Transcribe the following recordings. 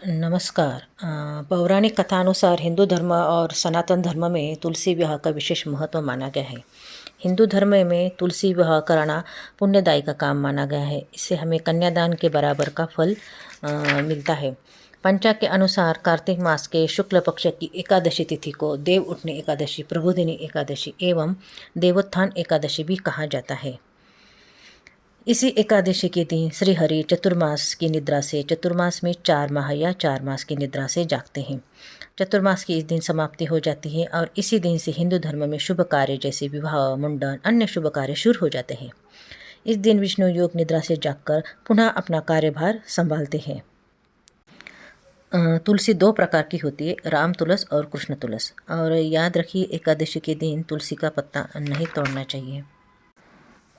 नमस्कार। पौराणिक कथानुसार हिंदू धर्म और सनातन धर्म में तुलसी विवाह का विशेष महत्व माना गया है। हिंदू धर्म में तुलसी विवाह कराना पुण्यदायी का काम माना गया है। इससे हमें कन्यादान के बराबर का फल मिलता है। पंचांग के अनुसार कार्तिक मास के शुक्ल पक्ष की एकादशी तिथि को देव उठनी एकादशी, प्रबोधिनी एकादशी एवं देवोत्थान एकादशी भी कहा जाता है। इसी एकादशी के दिन श्री हरि चतुर्मास की निद्रा से, चतुर्मास में 4 माह या 4 मास की निद्रा से जागते हैं। चतुर्मास की इस दिन समाप्ति हो जाती है और इसी दिन से हिंदू धर्म में शुभ कार्य जैसे विवाह, मुंडन, अन्य शुभ कार्य शुरू हो जाते हैं। इस दिन विष्णु योग निद्रा से जागकर पुनः अपना कार्यभार संभालते हैं। तुलसी 2 प्रकार की होती है, राम तुलस और कृष्ण तुलस। और याद रखिए, एकादशी के दिन तुलसी का पत्ता नहीं तोड़ना चाहिए।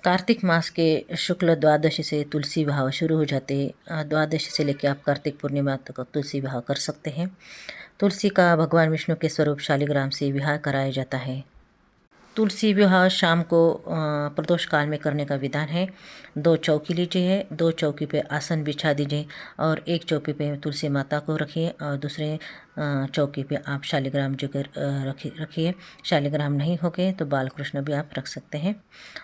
कार्तिक मास के शुक्ल द्वादशी से तुलसी विवाह शुरू हो जाते हैं। द्वादशी से लेकर आप कार्तिक पूर्णिमा तक तुलसी विवाह कर सकते हैं। तुलसी का भगवान विष्णु के स्वरूप शालिग्राम से विवाह कराया जाता है। तुलसी विवाह शाम को प्रदोष काल में करने का विधान है। 2 चौकी लीजिए, 2 चौकी पे आसन बिछा दीजिए और एक चौकी पे तुलसी माता को रखिए और दूसरे चौकी पे आप शालिग्राम जो रखिए। शालिग्राम नहीं होगे तो बालकृष्ण भी आप रख सकते हैं।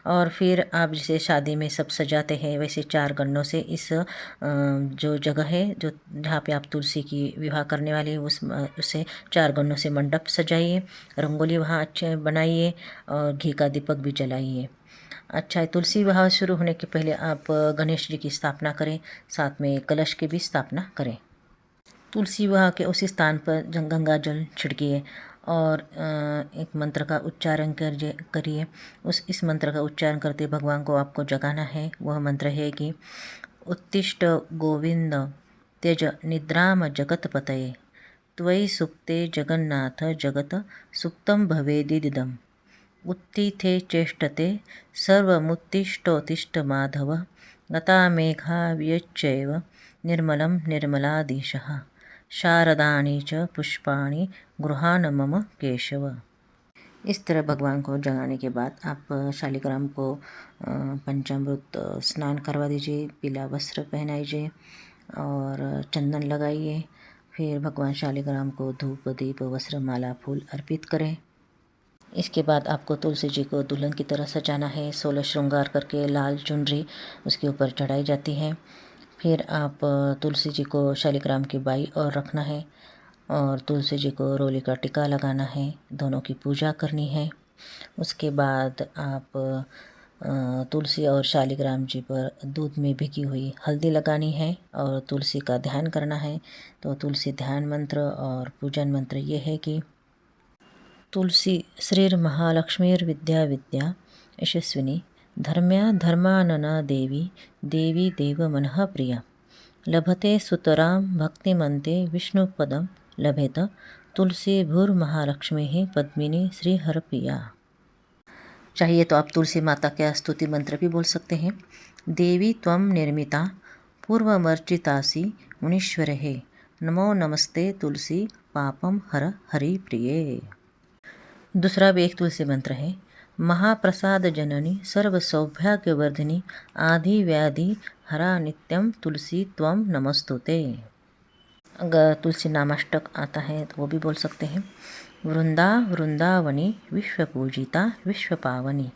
और फिर आप जैसे शादी में सब सजाते हैं वैसे 4 गन्नों से इस जो जगह है जो जहाँ पे आप तुलसी की विवाह करने वाले उसे 4 गन्नों से मंडप सजाइए, रंगोली वहाँ अच्छे बनाइए और घी का दीपक भी जलाइए। अच्छा, तुलसी विवाह शुरू होने के पहले आप गणेश जी की स्थापना करें, साथ में कलश की भी स्थापना करें। तुलसी विवाह के उसी स्थान पर गंगा जल छिड़किए और एक मंत्र का उच्चारण करिए। इस मंत्र का उच्चारण करते भगवान को आपको जगाना है। वह मंत्र है कि उत्तिष्ठ गोविंद त्यज निद्राम जगतपतये, त्वयि सुप्ते जगन्नाथ जगत सुप्तं भवेदिदम्, उत्थिते चेष्टते सर्वमुत्तिष्ठोत्तिष्ठ माधव, गता मेघा वियच्चैव निर्मलं निर्मलाधीशः, शारदानि च पुष्पाणि गृहाण मम केशव। इस तरह भगवान को जगाने के बाद आप शालिग्राम को पंचामृत स्नान करवा दीजिए, पीला वस्त्र पहनाइए और चंदन लगाइए। फिर भगवान शालिग्राम को धूप दीप वस्त्र माला फूल अर्पित करें। इसके बाद आपको तुलसी जी को दुल्हन की तरह सजाना है। 16 श्रृंगार करके लाल चुनरी उसके ऊपर चढ़ाई जाती है। फिर आप तुलसी जी को शालिग्राम की बाई ओर रखना है और तुलसी जी को रोली का टिका लगाना है, दोनों की पूजा करनी है। उसके बाद आप तुलसी और शालिग्राम जी पर दूध में भिगी हुई हल्दी लगानी है और तुलसी का ध्यान करना है। तो तुलसी ध्यान मंत्र और पूजन मंत्र ये है कि तुलसी श्रीर्महालक्ष्मीर्विद्या विद्या यशस्विनी, धर्म्या धर्मानना देवी, देवी देवमनः प्रिया, लभते सुतरां भक्तिमन्ते विष्णुपदं लभेत, तुलसी भूर्महालक्ष्मीः पद्मिनी श्रीहरप्रिया। चाहिए तो आप तुलसी माता का स्तुति मंत्र भी बोल सकते हैं। देवी त्वं निर्मिता पूर्वमर्चितासि मुनीश्वरहे, नमो नमस्ते तुलसी पापम हर हरि प्रिये। दूसरा भी एक तुलसी मंत्र है। महाप्रसाद जननी सर्व सौभाग्यवर्धिनी, आदि व्याधि हरा नित्यम तुलसी त्वं नमस्तुते। अगर तुलसी नामाष्टक आता है तो वो भी बोल सकते हैं। वृंदावनी विश्वपूजिता विश्वपावनी,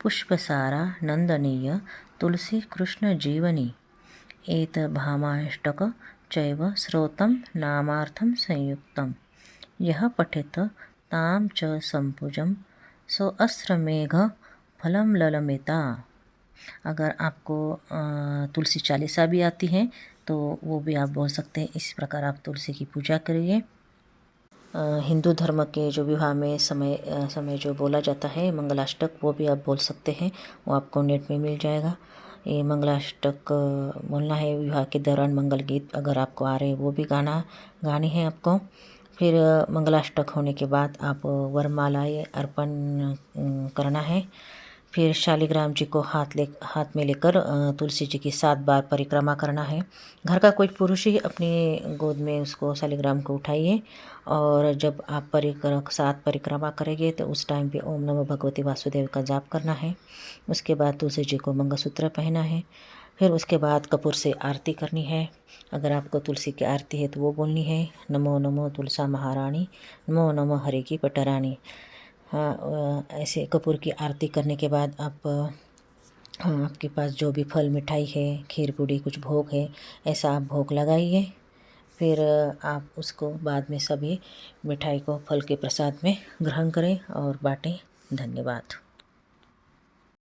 पुष्पसारा नंदनीय तुलसी कृष्ण जीवनी, एत भामाष्टक चैव श्रोतं नामार्थं संयुक्तं, यह पठेत ताम च संपूजम सो अस्त्रमेघ फलम ललमिता। अगर आपको तुलसी चालीसा भी आती है तो वो भी आप बोल सकते हैं। इस प्रकार आप तुलसी की पूजा करिए। हिंदू धर्म के जो विवाह में समय जो बोला जाता है मंगलाष्टक, वो भी आप बोल सकते हैं। वो आपको नेट में मिल जाएगा। ये मंगलाष्टक बोलना है। विवाह के दौरान मंगल गीत अगर आपको आ रहे वो भी गाने हैं आपको। फिर मंगलाष्टक होने के बाद आप वरमालाएँ अर्पण करना है। फिर शालिग्राम जी को हाथ में लेकर तुलसी जी की 7 बार परिक्रमा करना है। घर का कोई पुरुष ही अपनी गोद में उसको शालिग्राम को उठाइए और जब आप 7 परिक्रमा करेंगे तो उस टाइम पे ओम नमो भगवते वासुदेव का जाप करना है। उसके बाद तुलसी जी को मंगलसूत्र पहना है। फिर उसके बाद कपूर से आरती करनी है। अगर आपको तुलसी की आरती है तो वो बोलनी है, नमो नमो तुलसा महारानी, नमो नमो हरे की पटरानी। हाँ, ऐसे कपूर की आरती करने के बाद आप आपके पास जो भी फल मिठाई है, खीर पूड़ी कुछ भोग है, ऐसा आप भोग लगाइए। फिर आप उसको बाद में सभी मिठाई को फल के प्रसाद में ग्रहण करें और बाँटें। धन्यवाद।